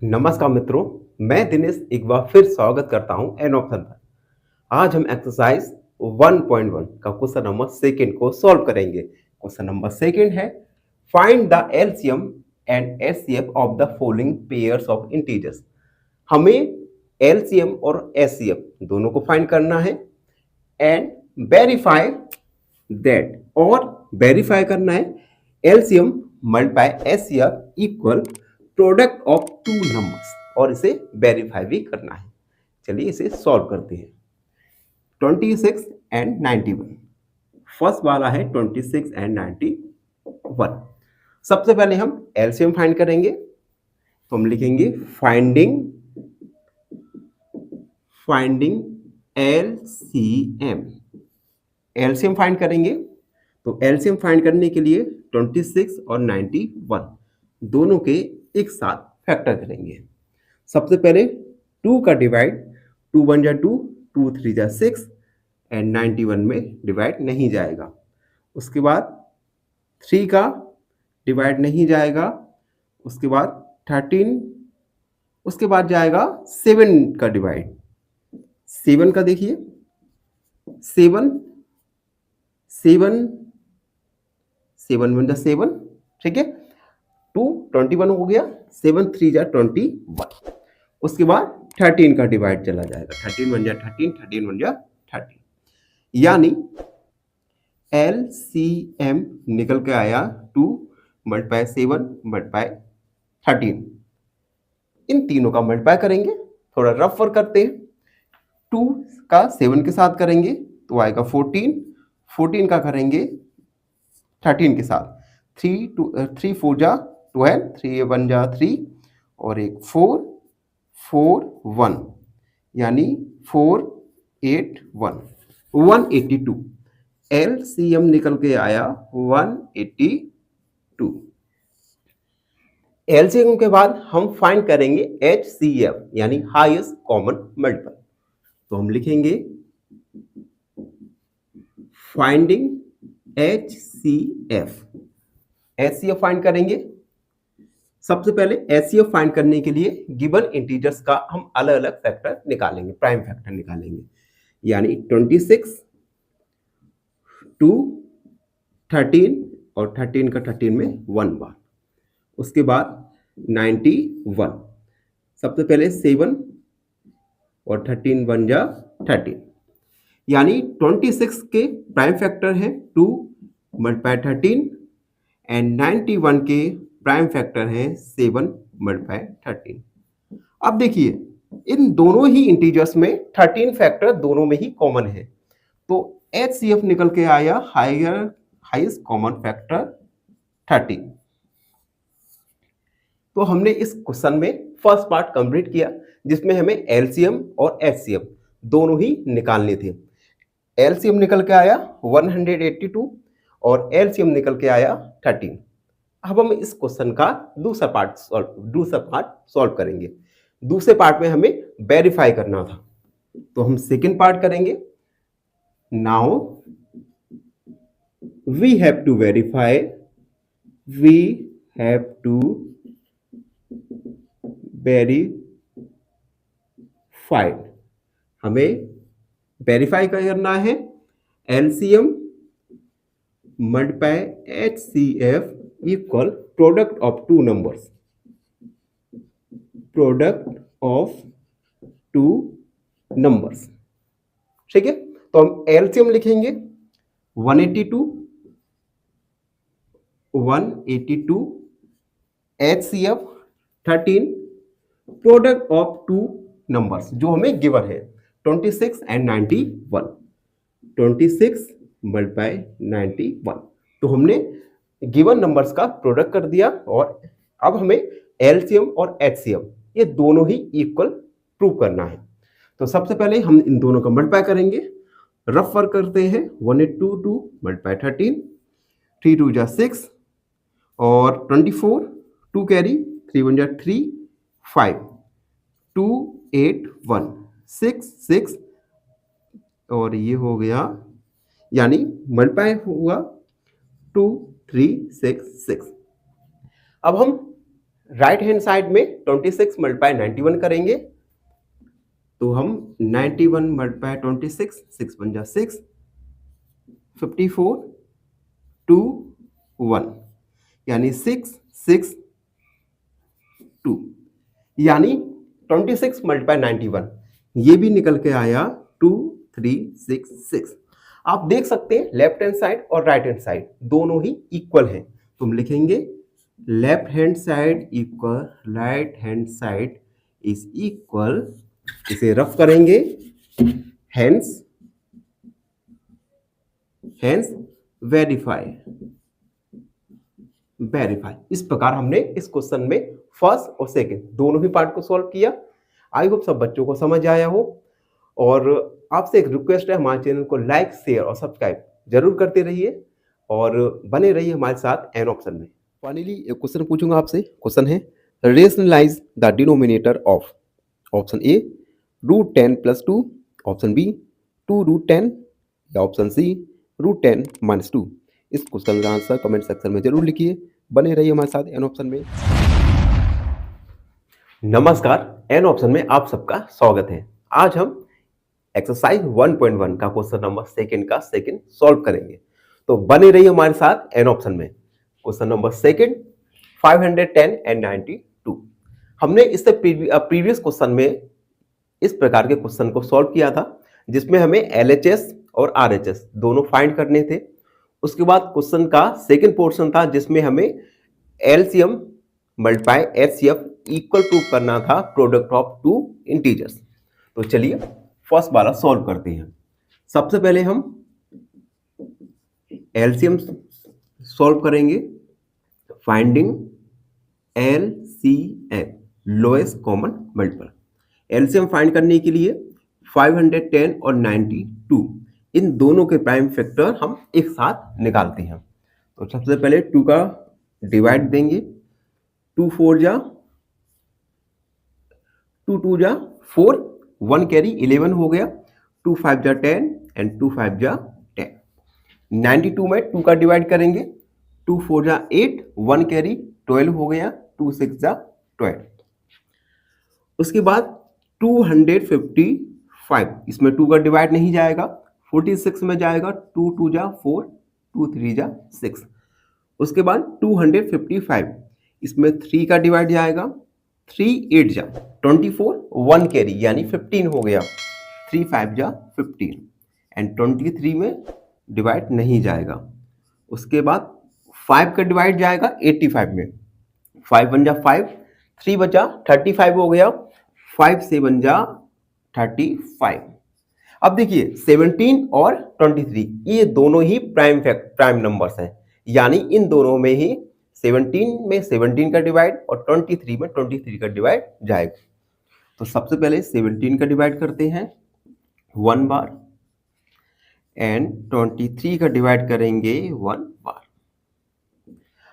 नमस्कार मित्रों, मैं दिनेश एक बार फिर स्वागत करता हूं एन ऑप्शन पर। आज हम एक्सरसाइज 1.1 का क्वेश्चन नंबर सेकंड को सॉल्व करेंगे। क्वेश्चन नंबर सेकंड है find the LCM and HCF of the following pairs of integers. हमें एलसीएम और एचसीएफ दोनों को फाइंड करना है एंड वेरीफाई दैट, और वेरीफाई करना है LCM multiply HCF equal product of two numbers, और इसे वेरीफाई भी करना है। चलिए इसे सॉल्व करते हैं। 26 एंड 91, फर्स्ट वाला है 26 एंड 91। सबसे पहले हम एलसीएम फाइंड करेंगे, तो हम लिखेंगे फाइंडिंग एलसीएम। एलसीएम फाइंड करेंगे, तो एलसीएम फाइंड करने के लिए 26 और 91 दोनों के एक साथ फैक्टर करेंगे। सबसे पहले 2 का डिवाइड, 2 1 जा 2, 2 3 जा 6 एंड 91 में डिवाइड नहीं जाएगा। उसके बाद 3 का डिवाइड नहीं जाएगा। उसके बाद 13, उसके बाद जाएगा 7 का डिवाइड। 7 का देखिए, 7 1 जा 7, ठीक है। 2 21 हो गया, 7 3 जा 21। उसके बाद 13 का डिवाइड चला जाएगा, 13 1 जा 13, 13 1 जा 13, यानी LCM निकल के आया 2 मल्टीप्लाई 7 मल्टीप्लाई 13। इन तीनों का मल्टीप्लाई करेंगे, थोड़ा रफ वर्क करते हैं। 2 का 7 के साथ करेंगे तो आएगा 14, 14 का करेंगे 13 के साथ, 3 4 जा 12, 3 1 जा 3 और एक 4 4 1, यानी 4 8 1 182। एलसीएम निकल के आया 182। एलसीएम के बाद हम फाइंड करेंगे एचसीएफ यानी हाईएस्ट कॉमन मल्टीपल। तो हम लिखेंगे फाइंडिंग एचसीएफ। एचसीएफ फाइंड करेंगे। सबसे पहले एचसीएफ फाइंड करने के लिए गिवन इंटीजर्स का हम अलग अलग फैक्टर निकालेंगे, प्राइम फैक्टर निकालेंगे, यानी 26 2 13 और 13 का 13 में 1 बार। उसके बाद 91, सबसे पहले 7 और 13 1 जा 13, यानी 26 के प्राइम फैक्टर है 2 मल्टीप्लाई 13 एंड 91 के प्राइम फैक्टर है 7 मल्टीप्लाई 13। अब देखिए इन दोनों ही इंटीजर्स में 13 फैक्टर दोनों में ही कॉमन है, तो एचसीएफ निकल के आया हाईएस्ट कॉमन फैक्टर 13। तो हमने इस क्वेश्चन में फर्स्ट पार्ट कंप्लीट किया, जिसमें हमें एलसीएम और एचसीएफ दोनों ही निकालने थे। एलसीएम निकल के आया 182 और एलसीएम निकल के आया 13। अब हम इस क्वेश्चन का दूसरा पार्ट सॉल्व करेंगे। दूसरे पार्ट में हमें वेरीफाई करना था, तो हम सेकंड पार्ट करेंगे। Now we have to verify, हमें वेरीफाई करना है LCM multiply HCF equal product of two numbers, ठीक है। तो हम एलसीएम लिखेंगे 182 HCF 13, product of two numbers जो हमें गिवन है 26 एंड 91, 26 मल्टीप्लाई 91। तो हमने गिवन नंबर्स का प्रोडक्ट कर दिया, और अब हमें एलसीएम और एचसीएम ये दोनों ही इक्वल प्रूव करना है। तो सबसे पहले हम इन दोनों का मल्टीप्लाई करेंगे, रफ वर्क करते हैं। 182 मल्टीप्लाई 13, 3 2 जा 6 और 24, 2 कैरी, 3 1 जा 3 5, 2 8 1 6 6 और ये हो गया, यानी मल्टीप्लाई हुआ 2 3 6 6। अब हम राइट हैंड साइड में 26 मल्टीप्लाई 91 करेंगे तो हम 91 मल्टीप्लाई 26, 6 बन जा 6, 54, 2, 1 यानी 6, 6, 2 यानी 26 मल्टीप्लाई 91 ये भी निकल के आया 2366। आप देख सकते हैं लेफ्ट हैंड साइड और राइट हैंड साइड दोनों ही इक्वल हैं, तो हम लिखेंगे left hand side equal right hand side is equal, इसे रफ करेंगे, हेंस वेरीफाई। इस प्रकार हमने इस क्वेश्चन में फर्स्ट और सेकंड दोनों ही पार्ट को सॉल्व किया। आई होप सब बच्चों को समझ आया हो, और आपसे एक रिक्वेस्ट है, हमारे चैनल को लाइक, शेयर और सब्सक्राइब जरूर करते रहिए और बने रहिए हमारे साथ एन ऑप्शन में। फाइनली एक क्वेश्चन पूछूंगा आपसे। क्वेश्चन है rationalise the denominator of option A √10 + 2, option B 2√10 या ऑप्शन सी √10 - 2। इस क्वेश्चन का आंसर कमेंट सेक्शन में जरूर लिखिए। बने रहिए हमारे साथ एन ऑप्शन में। नमस्कार, एन ऑप्शन में आप सबका स्वागत है। आज हम एक्सरसाइज 1.1 का क्वेश्चन नंबर सेकंड का सेकंड सॉल्व करेंगे, तो बने रहिए हमारे साथ एन ऑप्शन में। Question number second 510 and 92। हमने इससे प्रीवियस क्वेश्चन में इस प्रकार के क्वेश्चन को सॉल्व किया था जिसमें हमें LHS और RHS दोनों फाइंड करने थे। उसके बाद क्वेश्चन का सेकंड पोर्शन था जिसमें हमें LCM multiply HCF equal prove करना था प्रोडक्ट ऑफ टू इंटीजर्स। तो चलिए फर्स्ट वाला सॉल्व करते हैं। सबसे पहले हम LCM सॉल्व करेंगे, finding LCM lowest common multiple. LCM find करने के लिए 510 और 92 इन दोनों के प्राइम फैक्टर हम एक साथ निकालते हैं। तो सबसे पहले 2 का डिवाइड देंगे, 2 4 जा 2 2 जा 4, 1 कैरी 11 हो गया, 2 5 जा 10 एंड 2 5 जा 10। 92 में 2 का डिवाइड करेंगे, 2 4 जा 8, 1 कैरी 12 हो गया, 2 6 जा 12। उसके बाद 255, इसमें 2 का डिवाइड नहीं जाएगा, 46 में जाएगा, 2 2 जा 4, 2 3 जा 6। उसके बाद 255, इसमें 3 का डिवाइड जाएगा, 3 8 जा 24, 1 कैरी यानी 15 हो गया, 3 5 जा 15 एंड 23 में डिवाइड नहीं जाएगा। उसके बाद 5 का डिवाइड जाएगा 85 में, 5 1 जा 5, 3 बचा 35 हो गया, 5 7 जा 35। अब देखिए 17 और 23 ये दोनों ही प्राइम नंबर्स हैं, यानी इन दोनों में ही 17 में 17 का डिवाइड और 23 में 23 का डिवाइड जाएगा। तो सबसे पहले 17 का डिवाइड करते हैं 1 बार एंड 23 का डिवाइड करेंगे 1 बार।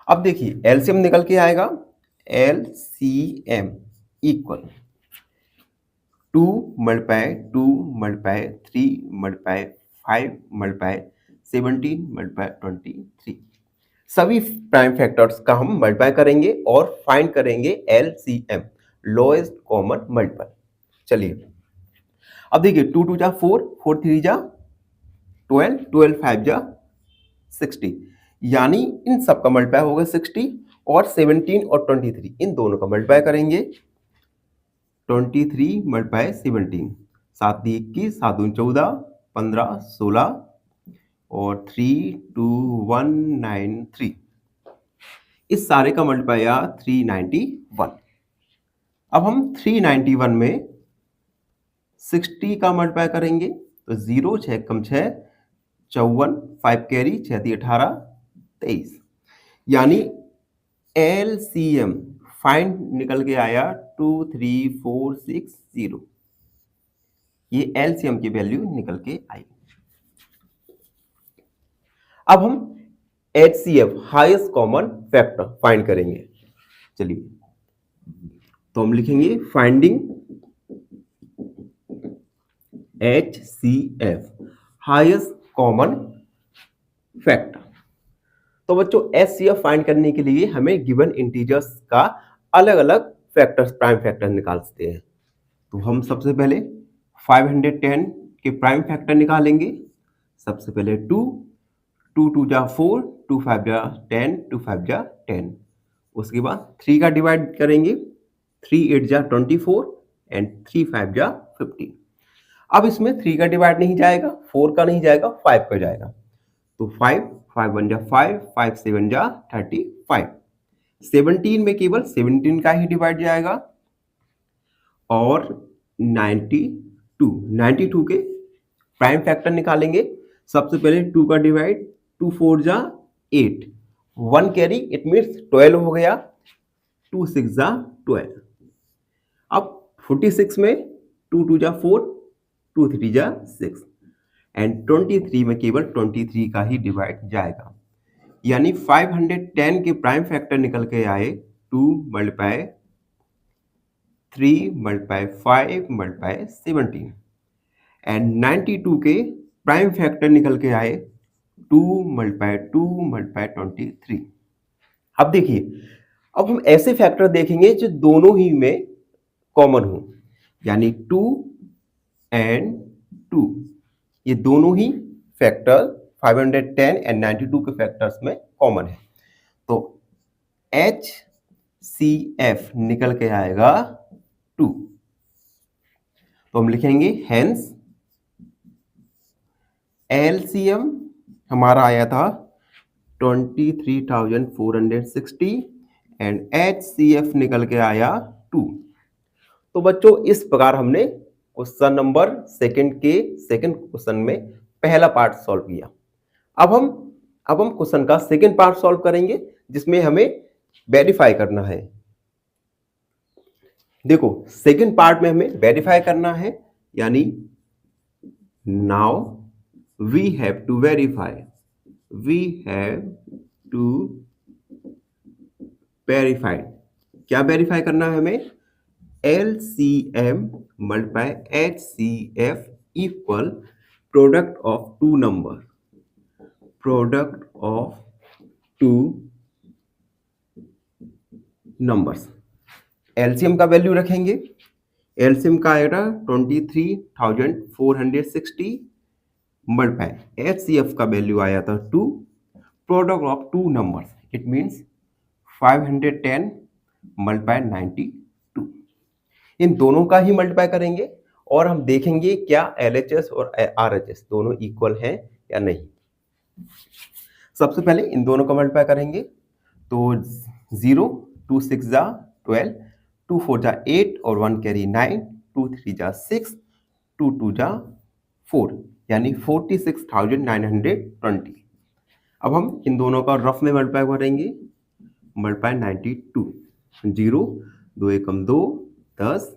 अब देखिए LCM निकल के आएगा, LCM equal 2 multiply 2 multiply 3 multiply 5 multiply 17 multiply 23। सभी प्राइम फैक्टर्स का हम मल्टीप्लाई करेंगे और फाइंड करेंगे LCM लोएस्ट कॉमन मल्टीपल। चलिए अब देखिए 2 2 जा 4, 4 3 जा 12, 12 5 जा 60, यानी इन सब का मल्टीप्लाई होगा 60 और 17 और 23 इन दोनों का मल्टीप्लाई करेंगे, 23 मल्टीप्लाई 17, 7 21, 7 दूनी 14, 15 16 और 3 2 1 9 3। इस सारे का मल्टीप्लाई आया 391। अब हम 391 में 60 का मल्टीप्लाई करेंगे तो 0 6 कम 6 54, 5 कैरी 6 3 18 23, यानी LCM फाइंड निकल के आया 23460। ये LCM की वैल्यू निकल के आई। अब हम HCF highest common factor find करेंगे। चलिए तो हम लिखेंगे finding HCF highest common factor. तो बच्चों HCF फाइंड करने के लिए हमें गिवन इंटीजर्स का अलग अलग फैक्टर्स प्राइम फैक्टर निकालते हैं। तो हम सबसे पहले 510 के प्राइम फैक्टर निकालेंगे। सबसे पहले 2 2 जा 4, 2 5 जा 10, 2 5 जा 10। उसके बाद 3 का डिवाइड करेंगे, 3 8 जा 24 एंड 3 5 जा 50। अब इसमें 3 का डिवाइड नहीं जाएगा, 4 का नहीं जाएगा, 5 का जाएगा। तो 5 5 1 जा 5, 5 7 जा 35। 17 में केवल 17 का ही डिवाइड जाएगा और 92 के प्राइम फैक्टर निकालेंगे। सबसे पहले 2 का डिवाइड, 2 4 जा 8, 1 कैरी इट मीन्स 12 हो गया, 2 6 जा 12। अब 46 में 2 2 जा 4, 2 3 जा 6 एंड 23 में केवल 23 का ही डिवाइड जाएगा। यानी 510 के प्राइम फैक्टर निकल के आए 2 मल्टीप्लाई 3 मल्टीप्लाई 5 मल्टीप्लाई 17 एंड 92 के प्राइम फैक्टर निकल के आए 2 मल्टीप्लाई 2 मल्टीप्लाई 23। अब देखिए, अब हम ऐसे फैक्टर देखेंगे जो दोनों ही में कॉमन हो, यानी 2 एंड 2, ये दोनों ही फैक्टर 510 एंड 92 के फैक्टर्स में कॉमन है। तो HCF निकल के आएगा 2। तो हम लिखेंगे हेंस LCM हमारा आया था 23,460 एंड HCF निकल के आया 2। तो बच्चों इस प्रकार हमने क्वेश्चन नंबर सेकंड क्वेश्चन में पहला पार्ट सॉल्व किया। अब हम क्वेश्चन का सेकंड पार्ट सॉल्व करेंगे जिसमें हमें वेरीफाई करना है। देखो सेकंड पार्ट में हमें वेरीफाई करना है, यानी now we have to verify, क्या वेरीफाई करना है हमें? LCM multiply HCF equal product of two number, LCM का वैल्यू रखेंगे। LCM का आएगा 23,460 मल्टीप्लाई HCF का वैल्यू आया था 2, product of two numbers it means 510 multiply 92। इन दोनों का ही मल्टीप्लाई करेंगे और हम देखेंगे क्या LHS और RHS दोनों इक्वल हैं या नहीं। सबसे पहले इन दोनों का मल्टीप्लाई करेंगे तो 0 2 6 जा 12, 2 4 जा 8 और 1 कैरी 9, 2 3 जा 6, 2 2 जा 4 यानी 46,920। अब हम इन दोनों का रफ में मल्टीप्लाई करेंगे, मल्टीप्लाई 92, 0 2 एकम 2 10,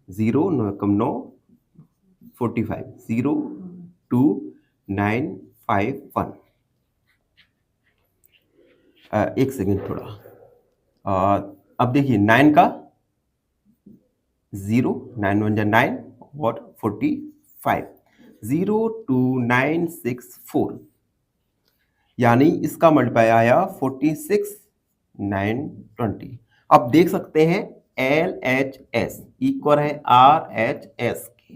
0 9 एकम 9 45, 0 2 9 5 1। एक सेकेंड थोड़ा, अब देखिए 9 का 0 9 1 जा 9 और 45, 0 2 9 6 4 यानी इसका मल्टीप्लाई आया 46,920। अब देख सकते हैं LHS इक्वल है RHS के,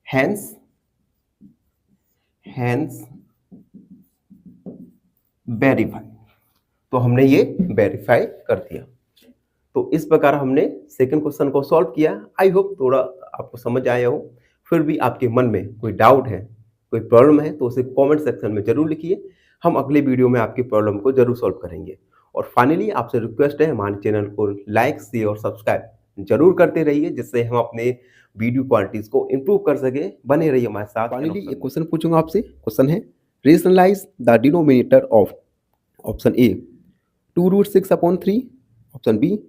हेंस वेरीफाई। तो हमने ये वेरीफाई कर दिया। तो इस प्रकार हमने सेकंड क्वेश्चन को सॉल्व किया। आई होप थोड़ा आपको समझ आया हो। फिर भी आपके मन में कोई डाउट है, कोई प्रॉब्लम है तो उसे कमेंट सेक्शन में जरूर लिखिए। हम अगले वीडियो में आपकी प्रॉब्लम को जरूर सॉल्व करेंगे। और फाइनली आपसे रिक्वेस्ट है हमारे चैनल को लाइक शेयर और सब्सक्राइब जरूर करते रहिए, जिससे हम अपने वीडियो क्वालिटीज को इम्प्रूव कर सके। बने रहिए हमारे साथ। फाइनली एक क्वेश्चन पूछूंगा आपसे। क्वेश्चन है rationalise the denominator of option A 2√6/3, option B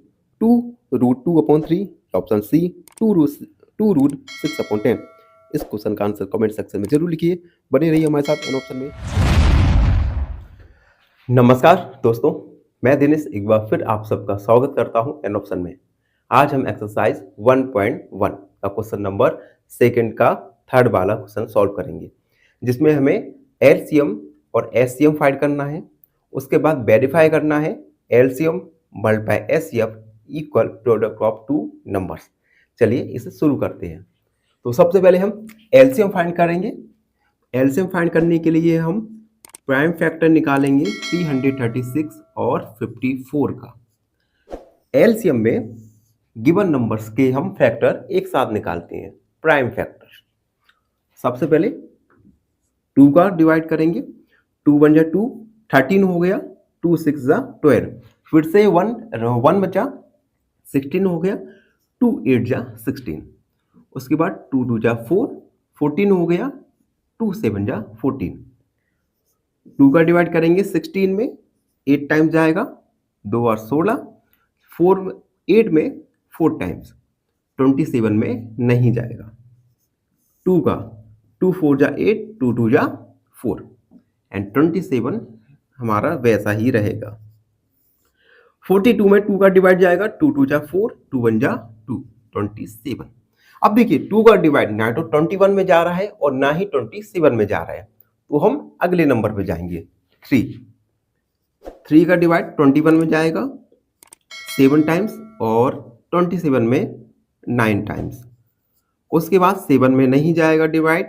2√2/3, option C 2√6/10। इस क्वेश्चन का आंसर कमेंट सेक्शन में जरूर लिखिए। बने रहिए हमारे साथ एन ऑप्शन में। नमस्कार दोस्तों, मैं दिनेश एक बार फिर आप सबका स्वागत करता हूं एन ऑप्शन में। आज हम एक्सरसाइज 1.1 का क्वेश्चन नंबर सेकंड का थर्ड वाला क्वेश्चन सॉल्व करेंगे, जिसमें हमें LCM और HCM फाइंड करना है। उसके बाद वेरीफाई करना है LCM multiply HCF equal product of two numbers. चलिए इसे शुरू करते हैं। तो सबसे पहले हम एलसीएम फाइंड करेंगे। एलसीएम फाइंड करने के लिए हम प्राइम फैक्टर निकालेंगे 336 और 54 का। एलसीएम में गिवन नंबर्स के हम फैक्टर एक साथ निकालते हैं, प्राइम फैक्टर। सबसे पहले 2 का डिवाइड करेंगे, 2 1 जा 2, 13 हो गया, 2 6 जा 12, फिर से 1 बचा, 16 हो गया, 2 8 जा 16, उसके बाद 2 2 जा 4, 14 हो गया, 2 7 जा 14। 2 का डिवाइड करेंगे 16 में, 8 टाइम्स जाएगा, 2 और 16, 8 में 4 टाइम्स, 27 में नहीं जाएगा। 2 का 2 4 जा 8, 2 2 जा 4 एंड 27 हमारा वैसा ही रहेगा। 42 में 2 का डिवाइड जाएगा, 2 2 जा 4, 2 1 जा 2, 27। अब देखिए 2 का डिवाइड ना तो 21 में जा रहा है और ना ही 27 में जा रहा है, तो हम अगले नंबर पे जाएंगे। 3 का डिवाइड 21 में जाएगा 7 टाइम्स और 27 में 9 टाइम्स, उसके बाद 7 में नहीं जाएगा डिवाइड,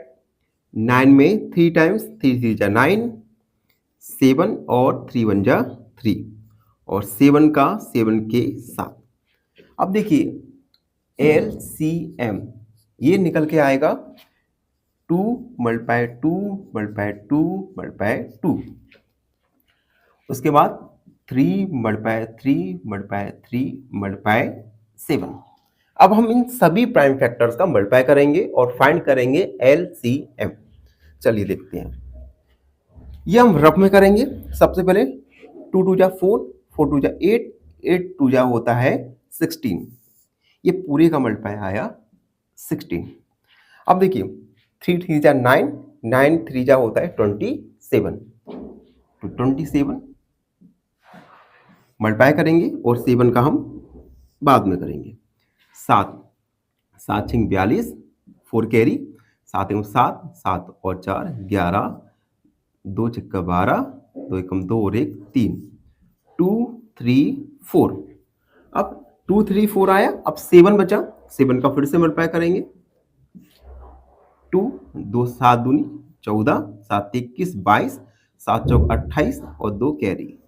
9 में 3 टाइम्स, 3 3 जा 9, 7 और 3 1 जा 3 और 7 का 7 के साथ। अब देखिए LCM ये निकल के आएगा 2 मल्टीप्लाई 2 मल्टीप्लाई 2 मल्टीप्लाई 2, उसके बाद 3 मल्टीप्लाई 3 मल्टीप्लाई 3 मल्टीप्लाई 7। अब हम इन सभी प्राइम फैक्टर्स का मल्टीप्लाई करेंगे और फाइंड करेंगे LCM। चलिए देखते हैं। ये हम रफ में करेंगे। सबसे पहले 2 2 जा 4, 4 2 जा 8, 8 2 जा होता है 16, ये पूरे का मल्टीप्लाई आया 16। अब देखिए 3 3 जा 9, 9 3 जा होता है 27, तो 27 मल्टीप्लाई करेंगे और 7 का हम बाद में करेंगे। 7 7 6 42, 4 कैरी, 7 1 7, 7 और 4 11, 2 6 12, 2 1 2 और 1 3, 2 3 4। अब 2 3 4 आया, अब 7 बचा, 7 का फिर से मल्टीप्लाई करेंगे। 2 2 7 दूनी 14, 7 21 22, 7 चौक 28 और 2 कैरी,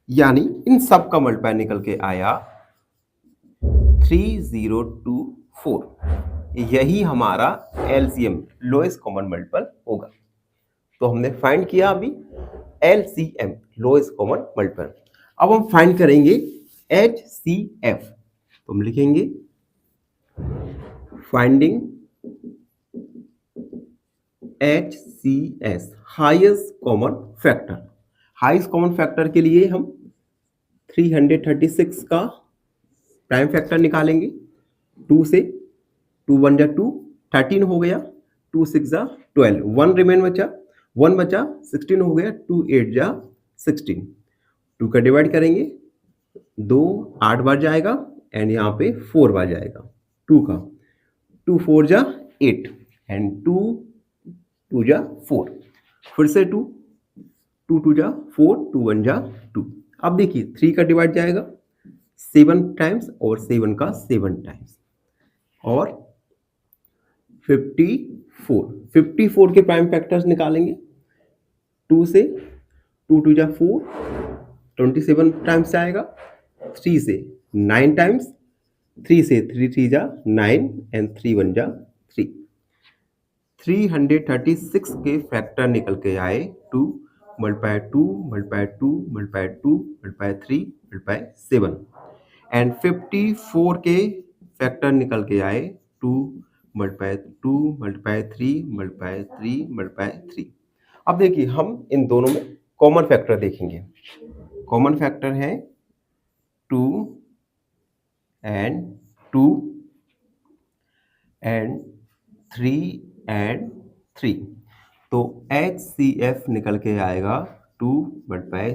यानी इन सब का मल्टीप्लाई निकल के आया 3024। यही हमारा LCM लोएस्ट कॉमन मल्टीपल होगा। तो हमने फाइंड किया अभी LCM लोएस्ट कॉमन मल्टीपल। अब हम फाइंड करेंगे HCF। तो हम लिखेंगे finding HCS highest common factor. Highest common factor के लिए हम 336 का प्राइम फैक्टर निकालेंगे। 2 से 2 1 जा 2, 13 हो गया, 2 6 जा 12, 1 रिमेन बचा, 1 बचा, 16 हो गया, 2 8 जा 16। 2 का डिवाइड करेंगे, 2 8 बार जाएगा एंड यहाँ पे 4 बार जाएगा। 2 का 2 4 जा 8 एंड 2 2 जा 4, फिर से 2 2 2 जा 4, 2 1 जा 2। अब देखिए 3 का डिवाइड जाएगा 7 टाइम्स और 7 का 7 टाइम्स और 54 के प्राइम फैक्टर्स निकालेंगे। 2 से 2 2 जा 4, 27 टाइम्स आएगा, 3 से 9 टाइम्स, 3 से 3 3 जा 9 एंड 3 1 जा 3। 336 के फैक्टर निकल के आए 2 multiply 2 multiply 2 multiply 2 multiply 3 multiply 7 and 54 के फैक्टर निकल के आए 2 मल्टीप्लाई 2 मल्टीप्लाई 3 मल्टीप्लाई 3 मल्टीप्लाई 3। अब देखिए हम इन दोनों में कॉमन फैक्टर देखेंगे। कॉमन फैक्टर है 2 एंड 2 एंड 3 एंड 3, तो HCF निकल के आएगा 2 मल्टीप्लाई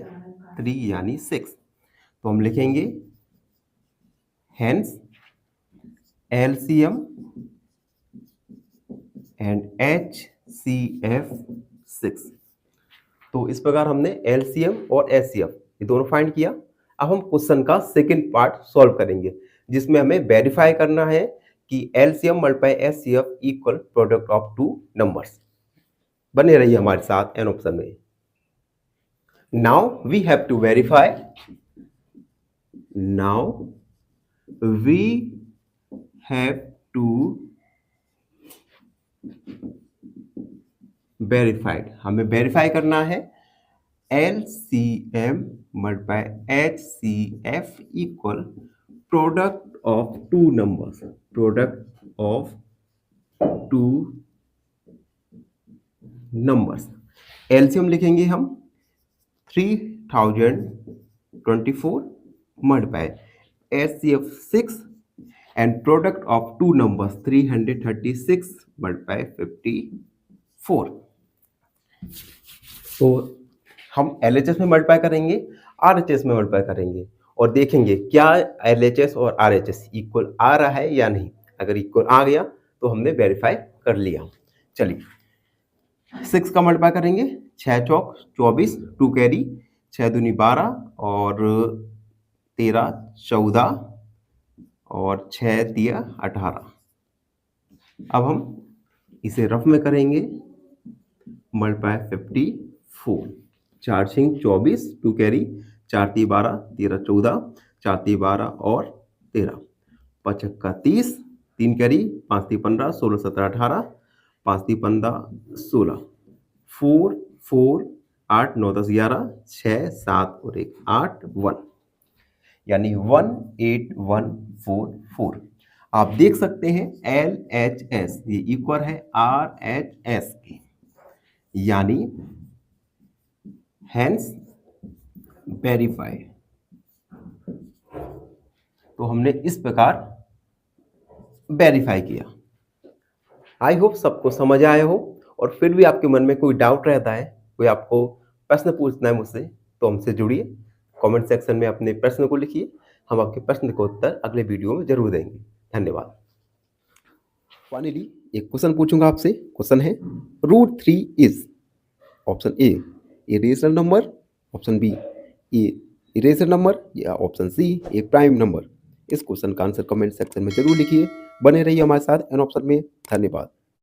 3 यानी 6। तो हम लिखेंगे हेंस LCM एंड HCF 6। तो इस प्रकार हमने LCM और HCF ये दोनों फाइंड किया। अब हम क्वेश्चन का सेकंड पार्ट सॉल्व करेंगे, जिसमें हमें वेरीफाई करना है कि LCM multiply HCF equal product of two numbers. बने रहिए हमारे साथ एन ऑप्शन में। Now we have to verify, now we have to verified, हमें वेरीफाई करना है LCM multiply HCF equal product of two numbers, product of two numbers. LCM लिखेंगे हम 3024 multiply HCF 6 and product of two numbers 336 multiply 54। तो हम LHS में multiply करेंगे, RHS में मल्टीप्लाई करेंगे और देखेंगे क्या LHS और RHS इक्वल आ रहा है या नहीं। अगर इक्वल आ गया तो हमने वेरीफाई कर लिया। चलिए 6 का मल्टीप्लाई करेंगे, 6 चौक 24, 2 कैरी, 6 दूनी 12 और 13 14 और 6 दिया 18। अब हम इसे रफ में करेंगे, मल्टीप्लाई 54, 4 6 24, 2 कैरी, 4 3 12, 13 14, 4 3 12 और 13, 5 छक्का 30, 3 कैरी, 5 3 15, 16 17 18, 5 3 15 16, 4 4 8 9 10 11, 6 7 और 1 8 1, यानी 18144। आप देख सकते हैं LHS ये इक्वल है RHS के, यानी हैंस वेरीफाइड। तो हमने इस प्रकार वेरीफाई किया। आई होप सबको समझ आया हो, और फिर भी आपके मन में कोई डाउट रहता है, कोई आपको प्रश्न पूछना है मुझसे, तो हमसे जुड़िए, कमेंट सेक्शन में अपने प्रश्न को लिखिए। हम आपके प्रश्न का उत्तर अगले वीडियो में जरूर देंगे। धन्यवाद। फाइनली एक क्वेश्चन पूछूंगा आपसे। क्वेश्चन है √3 is option A irrational number, option B a irrational number, या option C a prime number. इस क्वेश्चन का आंसर कमेंट सेक्शन में जरूर लिखिए। बने रहिए हमारे साथ एन ऑप्शन में। धन्यवाद।